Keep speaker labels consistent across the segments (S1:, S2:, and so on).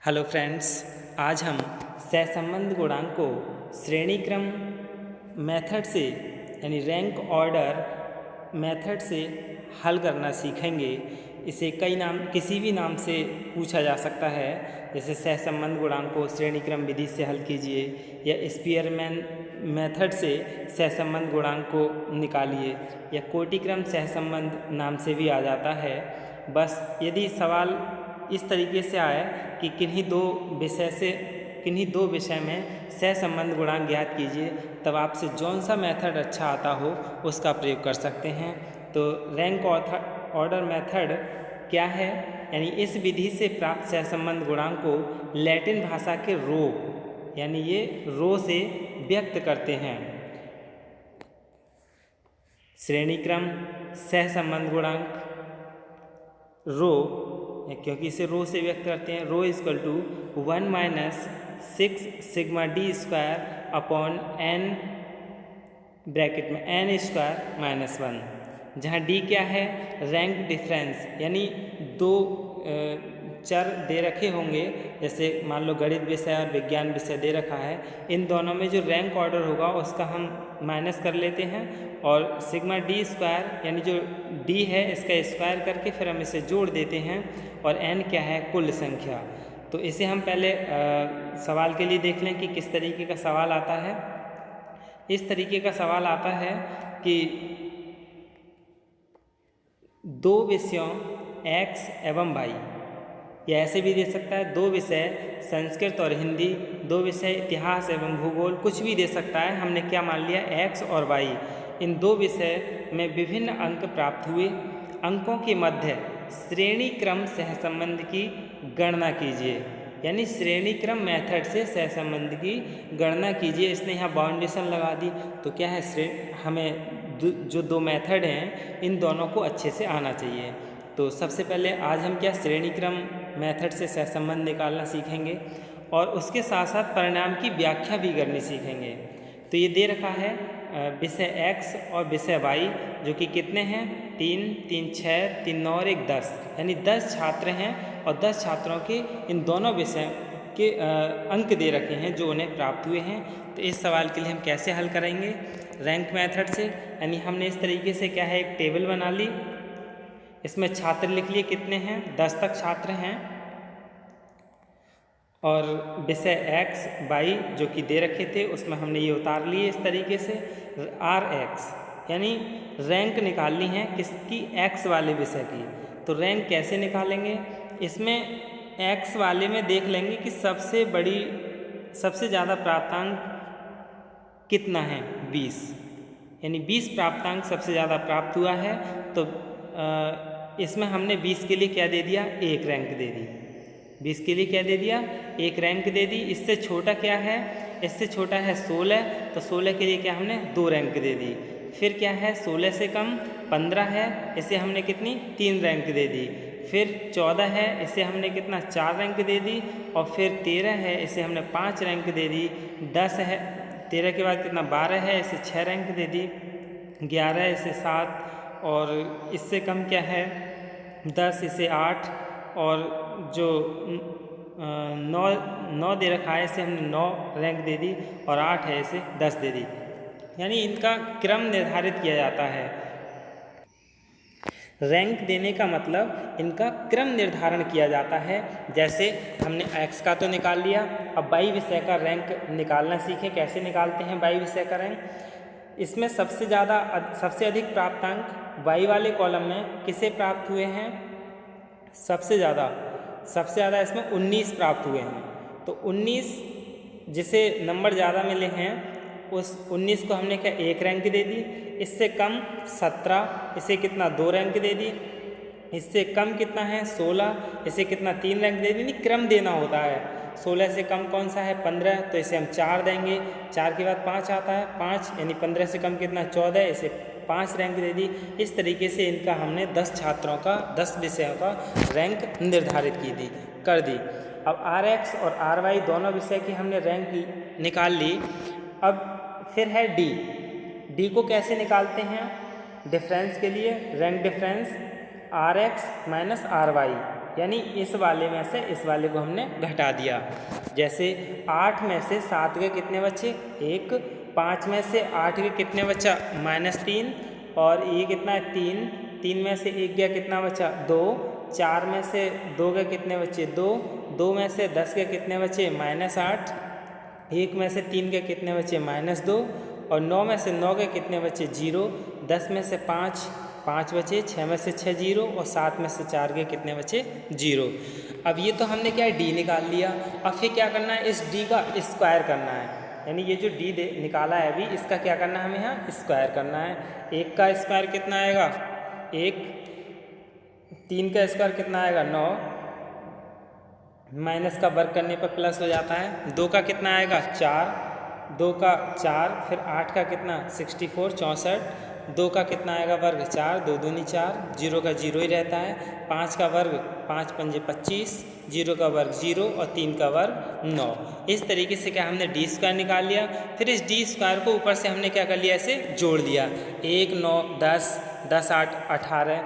S1: Hello friends, आज हम सहसंबंध गुणांक को श्रेणी क्रम मेथड से यानी रैंक ऑर्डर मेथड से हल करना सीखेंगे। इसे किसी भी नाम से पूछा जा सकता है, जैसे सहसंबंध गुणांक को श्रेणी क्रम विधि से हल कीजिए या स्पीयरमैन मेथड से सहसंबंध गुणांक को निकालिए या कोटिक्रम सहसंबंध नाम से भी आ जाता है। बस यदि सवाल इस तरीके से आए कि किन्हीं दो विषय में सहसंबंध गुणांक ज्ञात कीजिए, तब आपसे जौन सा मेथड अच्छा आता हो उसका प्रयोग कर सकते हैं। तो रैंक ऑर्डर मेथड क्या है, यानी इस विधि से प्राप्त सहसंबंध गुणांक को लैटिन भाषा के रो यानी ये रो से व्यक्त करते हैं। श्रेणी क्रम सहसंबंध गुणांक रो, क्योंकि इसे रो से व्यक्त करते हैं, rho equal to 1 - 6 sigma D square upon N bracket में एन स्क्वायर माइनस 1, जहाँ डी क्या है, रैंक डिफरेंस, यानी दो चर दे रखे होंगे, जैसे मान लो गणित विषय और विज्ञान विषय दे रखा है, इन दोनों में जो रैंक ऑर्डर होगा उसका हम माइनस कर लेते हैं और सिग्मा डी स्क्वायर यानी जो डी है इसका स्क्वायर करके फिर हम इसे जोड़ देते हैं और एन क्या है, कुल संख्या। तो इसे हम पहले सवाल के लिए देख लें कि किस तरीके का सवाल आता है। इस तरीके का सवाल आता है कि दो विषयों x एवं y, या ऐसे भी दे सकता है दो विषय संस्कृत और हिंदी, दो विषय इतिहास एवं भूगोल, कुछ भी दे सकता है। हमने क्या मान लिया, x और y, इन दो विषय में विभिन्न अंक प्राप्त हुए। अंकों के मध्य श्रेणी क्रम सहसंबंध की गणना कीजिए, यानी श्रेणी क्रम मेथड से सहसंबंध की गणना कीजिए। इसने यहाँ बाउंडेशन लगा दी, तो क्या है, हमें जो दो मेथड हैं इन दोनों को अच्छे से आना चाहिए। तो सबसे पहले आज हम क्या श्रेणी क्रम मेथड से सहसंबंध निकालना सीखेंगे और उसके साथ साथ परिणाम की व्याख्या भी करनी सीखेंगे। तो ये दे रखा है विषय x और विषय y, जो कि कितने हैं, 3, 3, 6, 3, 9 और 1, 10, यानी 10 छात्र हैं और 10 छात्रों के इन दोनों विषय के अंक दे रखे हैं जो उन्हें प्राप्त हुए हैं। तो इस सवाल के लिए हम कैसे हल करेंगे, रैंक मेथड से, यानी हमने इस तरीके से क्या है, एक टेबल बना ली, इसमें छात्र लिख लिए कितने हैं, 10 तक छात्र हैं, और विषय x y जो कि दे रखे थे उसमें हमने ये उतार लिए इस तरीके से rx, यानी रैंक निकालनी है किसकी, x वाले विषय की। तो रैंक कैसे निकालेंगे, इसमें x वाले में देख लेंगे कि सबसे ज़्यादा प्राप्तांक कितना है, 20, यानी 20 प्राप्तांक सबसे ज़्यादा प्राप्त हुआ है। तो इसमें हमने 20 के लिए क्या दे दिया, एक रैंक दे दी, 20 के लिए क्या दे दिया, एक रैंक दे दी। इससे छोटा क्या है, इससे छोटा है 16, तो 16 के लिए क्या हमने 2 रैंक दे दी। फिर क्या है, 16 से कम 15 है, इसे हमने कितनी 3 रैंक दे दी। फिर 14 है, इसे हमने कितना 4 रैंक दे दी। और फिर 13 है, इसे हमने 5 रैंक दे दी। 10 है, 13 के बाद कितना 12 है, इसे 6 रैंक दे दी। 11 इसे 7, और इससे कम क्या है 10, इसे 8, और जो 9 दे रखा है इसे हमने 9 रैंक दे दी, और 8 है इसे 10 दे दी। यानी इनका क्रम निर्धारित किया जाता है। रैंक देने का मतलब इनका क्रम निर्धारण किया जाता है। जैसे हमने x का तो निकाल लिया, अब y विषय का रैंक निकालना सीखें। कैसे निकालते हैं y विषय का रैंक, इसमें सबसे अधिक प्राप्तांक y वाले कॉलम में किसे प्राप्त हुए हैं, सबसे ज़्यादा इसमें 19 प्राप्त हुए हैं। तो 19 जिसे नंबर ज़्यादा मिले हैं उस 19 को हमने क्या एक रैंक दे दी। इससे कम 17, इसे कितना 2 रैंक दे दी। इससे कम कितना है 16, इसे कितना 3 रैंक दे दी। नहीं, क्रम देना होता है। 16 से कम कौन सा है 15, तो इसे हम 4 देंगे। 4 के बाद 5 आता है 5, यानी 15 से कम कितना 14, इसे 5 रैंक दे दी। इस तरीके से इनका हमने 10 छात्रों का 10 विषयों का रैंक निर्धारित कर दी। अब RX और RY दोनों विषय की हमने रैंक निकाल ली। अब फिर है डी को कैसे निकालते हैं, डिफरेंस के लिए रैंक डिफरेंस RX - RY, यानी इस वाले में से इस वाले को हमने घटा दिया। जैसे 8 में से 7 के कितने बचे 1, 5 में से 8 के कितने बचा -3, और ये कितना है 3, 3 में से 1 गया कितना बचा 2, 4 में से 2 के कितने बचे 2, 2 में से 10 के कितने बचे -8, 1 में से 3 के कितने बचे -2, और 9 में से 9 के कितने बचे 0, 10 में से 5 बचे, 6 में से 6 0, और 7 में से 4 के कितने बचे 0। अब ये तो हमने क्या है डी निकाल लिया। अब फिर क्या करना है, इस डी का स्क्वायर करना है, यानी ये जो डी निकाला है अभी इसका क्या करना है, हमें यहाँ स्क्वायर करना है। 1 का स्क्वायर कितना आएगा 1, 3 का स्क्वायर कितना आएगा 9, माइनस का वर्ग करने पर प्लस हो जाता है। 2 का कितना आएगा 4, 2 का 4, फिर 8 का कितना 64 64, 2 का कितना आएगा वर्ग 4, 2 दूनी 4, 0 का 0 ही रहता है। 5 का वर्ग 5 पंजे 25, 0 का वर्ग 0, और 3 का वर्ग 9। इस तरीके से क्या हमने डी स्क्वायर निकाल लिया। फिर इस डी स्क्वायर को ऊपर से हमने क्या कर लिया, ऐसे जोड़ दिया। 1 9 10, 10 8 18,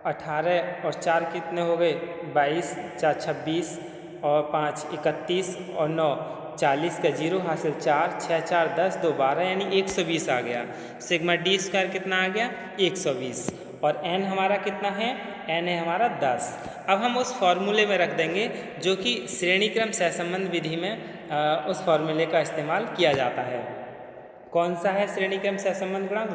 S1: 18 और 4 कितने हो गए 22, 4 26, और 5 31, और 9 40 का 0 हासिल 4, 6 4 10, 2 12, यानी 120 आ गया। सिग्मा डी स्क्वायर कितना आ गया 120, और n हमारा कितना है, n है हमारा 10। अब हम उस फॉर्मूले में रख देंगे जो कि श्रेणी क्रम सहसंबंध विधि में उस फॉर्मूले का इस्तेमाल किया जाता है। कौन सा है श्रेणी क्रम सहसंबंध गुणांक,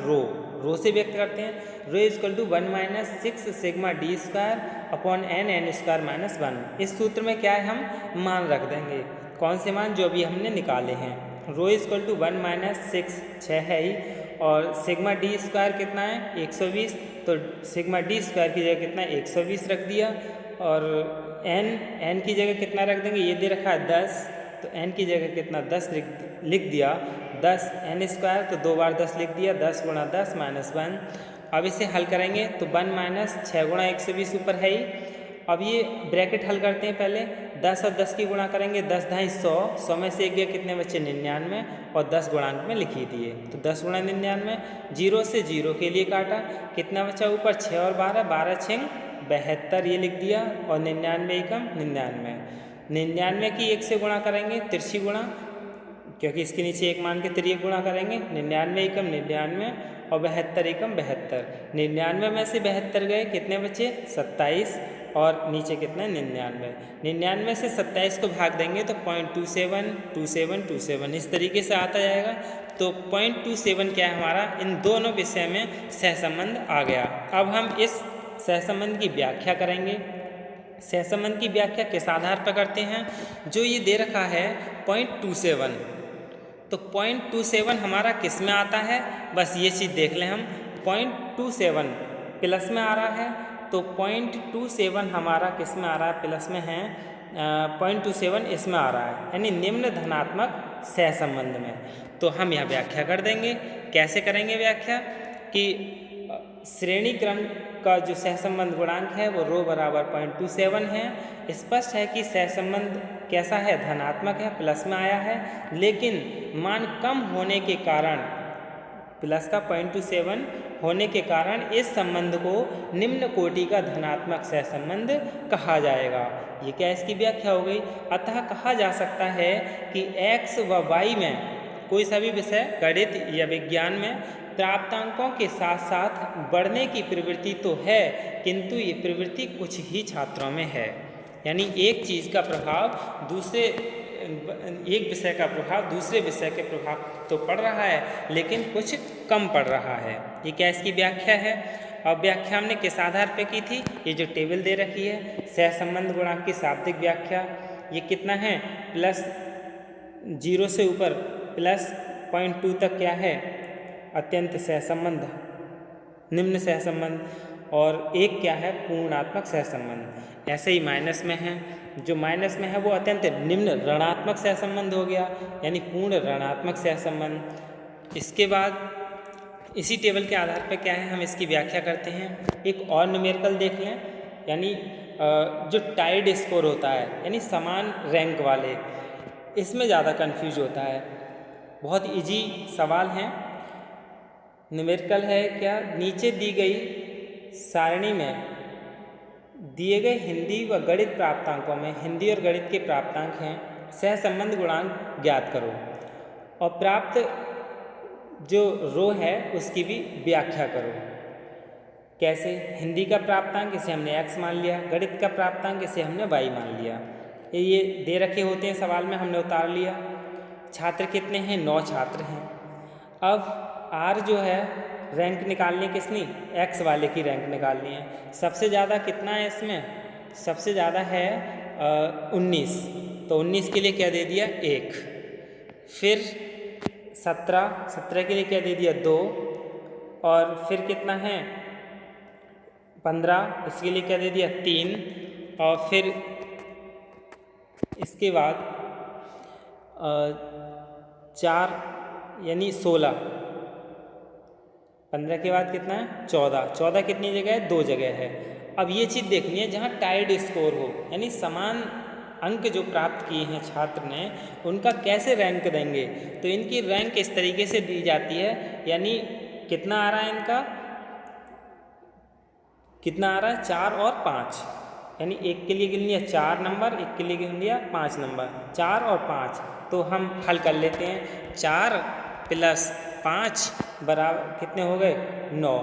S1: रो से व्यक्त करते हैं। Rho equal to 1 - 6 sigma D square upon n square -1। इस सूत्र में क्या है, हम मान रख देंगे। कौन से मान, जो अभी हमने निकाले हैं। रो इक्वल टू 1 - 6 6 है ही, और सिग्मा डी स्क्वायर कितना है 120, तो सिग्मा डी स्क्वायर की जगह कितना 120 रख दिया, और n की जगह कितना रख देंगे, ये दे रखा है 10, तो n की जगह कितना 10 लिख दिया। 10 n स्क्वायर, तो 2 बार 10 लिख दिया, 10 गुणा 10 -1। अब इसे हल करेंगे तो 1 - 6 गुणा 120 ऊपर है ही। अब ये ब्रैकेट हल करते हैं पहले। 10 और 10 की गुणा करेंगे, 10 ढाई 100, 100 में से 1 गया कितने बच्चे 99, और 10 गुणांक में लिख ही दिए। तो 10 गुणा 99, 0 से 0 के लिए काटा, कितना बचा ऊपर 6 और 12, 12 6 72, ये लिख दिया, और 99 एकम 99। 99 की 1 से गुणा करेंगे, तिरछी गुणा, क्योंकि इसके नीचे 1 मान के तिर्यक गुणा करेंगे। 99 एकम 99, और 72 एकम 72। 99 में से 72 गए, कितने बचे 27, और नीचे कितना 99। 99 से 27 को भाग देंगे तो 0.27 27 27 इस तरीके से आता जाएगा। तो 0.27 क्या है हमारा, इन दोनों विषय में सहसंबंध आ गया। अब हम इस सहसंबंध की व्याख्या करेंगे। सहसंबंध की व्याख्या किस आधार पर करते हैं, जो ये दे रखा है 0.27, तो 0.27 हमारा किस में आता है, बस ये चीज़ देख लें हम। 0.27 प्लस में आ रहा है, तो 0.27 हमारा किस में आ रहा है, प्लस में है। 0.27 इसमें आ रहा है, यानी निम्न धनात्मक सहसंबंध में। तो हम यहाँ व्याख्या कर देंगे। कैसे करेंगे व्याख्या, कि श्रेणी क्रम का जो सहसंबंध गुणांक है वो रो बराबर 0.27 है। स्पष्ट है कि सहसंबंध कैसा है, धनात्मक है, प्लस में आया है, लेकिन मान कम होने के कारण, प्लस का 0.27 होने के कारण इस संबंध को निम्न कोटि का धनात्मक सहसंबंध कहा जाएगा। ये क्या इसकी व्याख्या हो गई। अतः कहा जा सकता है कि x व y में कोई सा भी विषय, गणित या विज्ञान में प्राप्तांकों के साथ साथ बढ़ने की प्रवृत्ति तो है, किंतु ये प्रवृत्ति कुछ ही छात्रों में है। यानी एक चीज़ का प्रभाव दूसरे, एक विषय का प्रभाव दूसरे विषय के प्रभाव तो पड़ रहा है, लेकिन कुछ कम पड़ रहा है। ये क्या इसकी व्याख्या है। और व्याख्या हमने किस आधार पे की थी, ये जो टेबल दे रखी है, सहसंबंध गुणांक की शाब्दिक व्याख्या। ये कितना है, प्लस 0 से ऊपर प्लस 0.2 तक क्या है, अत्यंत सहसंबंध, निम्न सहसंबंध, और एक क्या है, पूर्णात्मक सहसंबंध। ऐसे ही माइनस में है, जो माइनस में है वो अत्यंत निम्न ऋणात्मक सहसंबंध हो गया, यानी पूर्ण ऋणात्मक सहसंबंध। इसके बाद इसी टेबल के आधार पर क्या है, हम इसकी व्याख्या करते हैं। एक और न्यूमेरिकल देख लें, यानी जो टाइड स्कोर होता है, यानी समान रैंक वाले, इसमें ज़्यादा कन्फ्यूज होता है। बहुत इजी सवाल हैं। न्यूमेरिकल है क्या, नीचे दी गई सारणी में दिए गए हिंदी व गणित प्राप्तांकों में हिंदी और गणित के प्राप्तांक हैं, सहसंबंध गुणांक ज्ञात करो और प्राप्त जो रो है उसकी भी व्याख्या करो। कैसे? हिंदी का प्राप्तांक इसे हमने x मान लिया, गणित का प्राप्तांक इसे हमने y मान लिया। ये दे रखे होते हैं सवाल में, हमने उतार लिया। छात्र कितने हैं? 9 छात्र हैं। अब r जो है रैंक निकालनी किसनी? x वाले की रैंक निकालनी है। सबसे ज़्यादा कितना है इसमें? सबसे ज़्यादा है 19, तो 19 के लिए क्या दे दिया? 1। फिर 17 के लिए क्या दे दिया? 2। और फिर कितना है? 15, इसके लिए क्या दे दिया? 3। और फिर इसके बाद 4 यानी 16। 15 के बाद कितना है? 14 कितनी जगह है? 2 जगह है। अब ये चीज़ देखनी है जहाँ टाइड स्कोर हो, यानी समान अंक जो प्राप्त किए हैं छात्र ने, उनका कैसे रैंक देंगे। तो इनकी रैंक इस तरीके से दी जाती है, यानी कितना आ रहा है इनका? कितना आ रहा है? 4 और 5, यानी एक के लिए गिन लिया 4 नंबर, एक के लिए गिन लिया 5 नंबर, 4 और 5। तो हम हल कर लेते हैं। 4 + 5 बराबर कितने हो गए? 9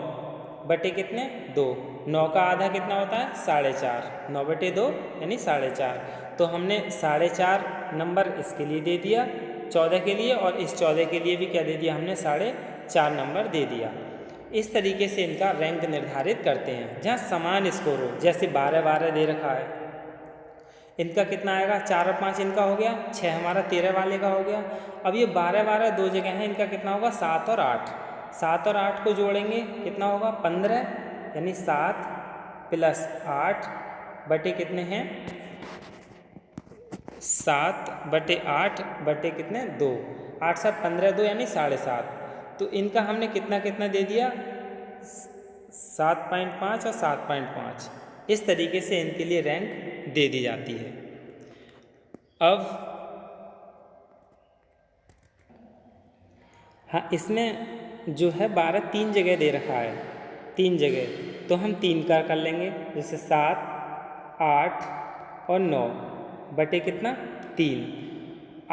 S1: बटे कितने? 2। 9 का आधा कितना होता है? 4.5। 9 बटे 2 यानी 4.5। तो हमने 4.5 नंबर इसके लिए दे दिया 14 के लिए, और इस 14 के लिए भी क्या दे दिया हमने? 4.5 नंबर दे दिया। इस तरीके से इनका रैंक निर्धारित करते हैं जहाँ समान स्कोर हो। जैसे 12 दे रखा है, इनका कितना आएगा? 4 और 5 इनका हो गया, 6 हमारा 13 वाले का हो गया। अब ये 12 2 जगह हैं, इनका कितना होगा? 7 और 8। 7 और 8 को जोड़ेंगे कितना होगा? 15, यानी 7 + 8 बटे कितने हैं? 7 बटे 8 बटे कितने? 2। 8 7 15 2 यानी 7.5। तो इनका हमने कितना कितना दे दिया? 7.5 और 7.5। इस तरीके से इनके लिए रैंक दे दी जाती है। अब हाँ, इसमें जो है 12 3 जगह दे रखा है, 3 जगह, तो हम 3 का कर लेंगे। जैसे 7 8 और 9 बटे कितना? 3।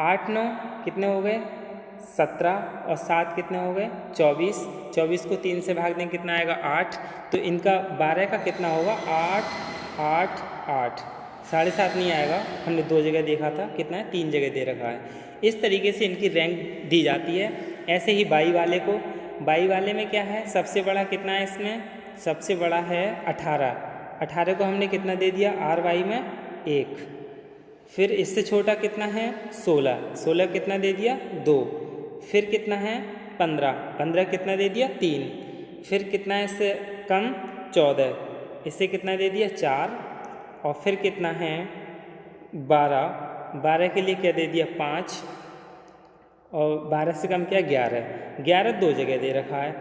S1: 8 9 कितने हो गए? 17 और 7 कितने हो गए? 24। 24 को 3 से भाग दें कितना आएगा? 8। तो इनका 12 का कितना होगा? 8 8 8। 7.5 नहीं आएगा, हमने 2 जगह देखा था। कितना है? 3 जगह दे रखा है। इस तरीके से इनकी रैंक दी जाती है। ऐसे ही बाई वाले को, बाई वाले में क्या है? सबसे बड़ा कितना है इसमें? सबसे बड़ा है 18। 18 को हमने कितना दे दिया? RY में 1। फिर इससे छोटा कितना है? 16। 16 कितना दे दिया? 2। फिर कितना है? 15। 15 कितना दे दिया? 3। फिर कितना है इससे कम? 14। इससे कितना दे दिया? 4। और फिर कितना है? 12। 12 के लिए क्या दे दिया? 5। और 12 से कम क्या? 11। 11 2 जगह दे रखा है,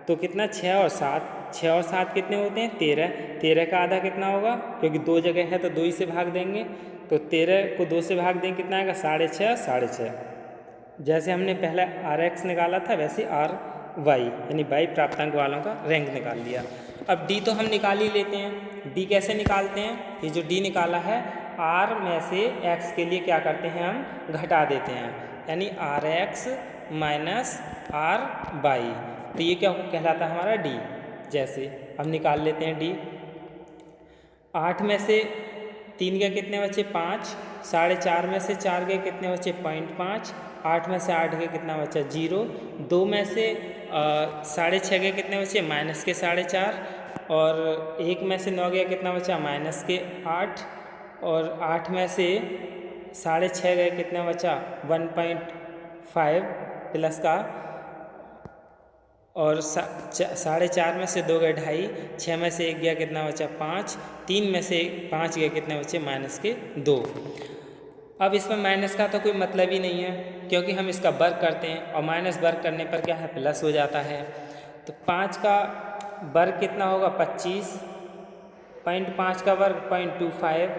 S1: तो कितना? 6 और 7। 6 और 7 कितने होते हैं? 13। 13 का आधा कितना होगा? क्योंकि 2 जगह है तो 2 ही से भाग देंगे, तो 13 को 2 से भाग देंगे कितना आएगा? 6.5 6.5। जैसे हमने पहले RX निकाला था वैसे RY यानी बाई प्राप्तांक वालों का रैंक निकाल लिया। अब D तो हम निकाल ही लेते हैं। D कैसे निकालते हैं? ये जो D निकाला है, R में से X के लिए क्या करते हैं? हम घटा देते हैं, यानी RX माइनस RY। तो ये क्या कहलाता है? हमारा D। जैसे अब निकाल लेते हैं D। 8 में से 3 के कितने बचे? 5। 4.5 में से 4 के कितने बचे? 0.5। 8 में से 8 के कितना बचा? 0। 2 में से 6.5 के कितने बचे? -4.5। और 1 में से 9 के कितना बचा? -8। और 8 में से 6.5 के कितना बचा? 1.5 प्लस का, और 4.5 में से 2 गए 2.5। 6 में से 1 गया कितना बचा? 5। 3 में से 5 गए कितने बचे? -2। अब इसमें माइनस का तो कोई मतलब ही नहीं है, क्योंकि हम इसका वर्ग करते हैं और माइनस वर्ग करने पर क्या है? प्लस हो जाता है। तो 5 का वर्ग कितना होगा? 25। 0.5 का वर्ग 0.25।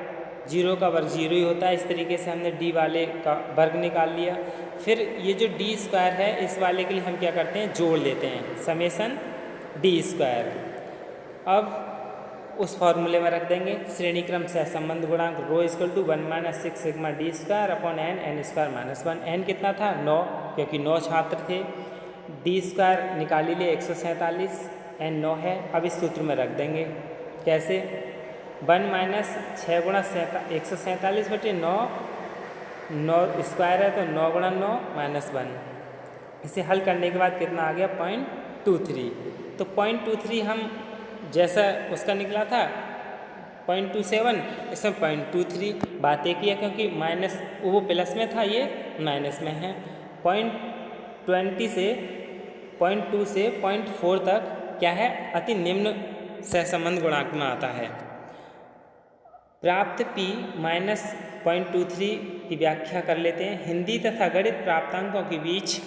S1: 0 का वर्ग 0 ही होता है। इस तरीके से हमने D वाले का वर्ग निकाल लिया। फिर ये जो D² है, इस वाले के लिए हम क्या करते हैं? जोड़ लेते हैं, समेसन D²। अब उस फॉर्मूले में रख देंगे। श्रेणी क्रम सहसंबंध गुणांक rho equal to 1 - 6 sigma D square upon N, N square minus 1। N कितना था 9, क्योंकि 9 छात्र थे। डी स्क्वायर निकाल लिए 147, एन 9 है। अब इस सूत्र में रख देंगे। कैसे? 1 - 6 गुणा 147 बटे 9, 9 स्क्वायर है तो 9 गुणा 9 माइनस 1। इसे हल करने के बाद कितना आ गया 0.23। तो 0.23 हम जैसा उसका निकला था 0.27, इसमें 0.23। बात एक ही है क्योंकि माइनस वो प्लस में था, ये माइनस में है। 0.2 से 0.4 तक क्या है, अति निम्न सहसंबंध गुणांक में आता है। प्राप्त P माइनस 0.23 की व्याख्या कर लेते हैं। हिंदी तथा गणित प्राप्तांकों के बीच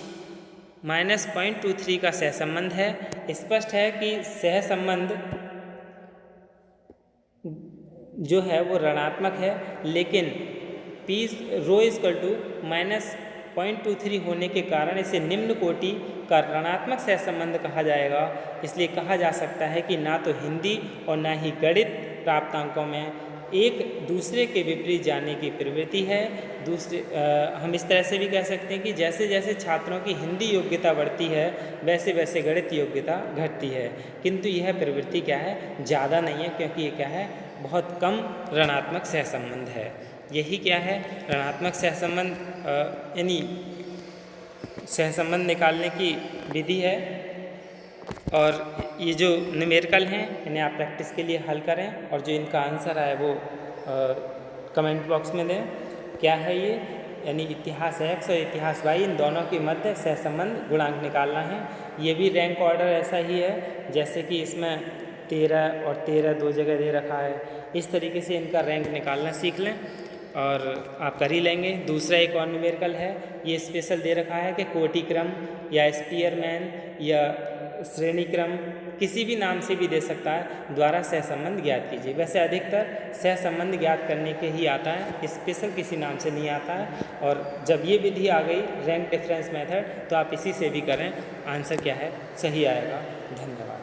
S1: माइनस 0.23 का सहसंबंध है। स्पष्ट है कि सहसंबंध जो है वो ऋणात्मक है, लेकिन P rho equal to minus 0.23 होने के कारण इसे निम्न कोटि का ऋणात्मक सहसंबंध कहा जाएगा। इसलिए कहा जा सकता है कि ना तो हिंदी और ना ही गणित प्राप्तांकों में एक दूसरे के विपरीत जाने की प्रवृत्ति है। हम इस तरह से भी कह सकते हैं कि जैसे जैसे छात्रों की हिंदी योग्यता बढ़ती है वैसे वैसे गणित योग्यता घटती है, किंतु यह प्रवृत्ति क्या है, ज़्यादा नहीं है, क्योंकि ये क्या है, बहुत कम ऋणात्मक सहसंबंध है। यही क्या है, ऋणात्मक सहसंबंध यानी सहसंबंध निकालने की विधि है। और ये जो न्यूमेरिकल हैं इन्हें आप प्रैक्टिस के लिए हल करें और जो इनका आंसर है वो कमेंट बॉक्स में दें। क्या है ये, यानी इतिहास x और इतिहास y इन दोनों के मध्य सहसंबंध गुणांक निकालना है। ये भी रैंक ऑर्डर ऐसा ही है जैसे कि इसमें 13 और 13 दो जगह दे रखा है। इस तरीके से इनका रैंक निकालना सीख लें और आप कर ही लेंगे। दूसरा एक और न्यूमेरिकल है, ये स्पेशल दे रखा है कि कोटि क्रम या स्पीयरमैन या श्रेणी क्रम किसी भी नाम से भी दे सकता है, द्वारा सहसंबंध ज्ञात कीजिए। वैसे अधिकतर सहसंबंध ज्ञात करने के ही आता है, स्पेशल किसी नाम से नहीं आता है। और जब ये विधि आ गई रैंक डिफरेंस मेथड, तो आप इसी से भी करें, आंसर क्या है, सही आएगा। धन्यवाद।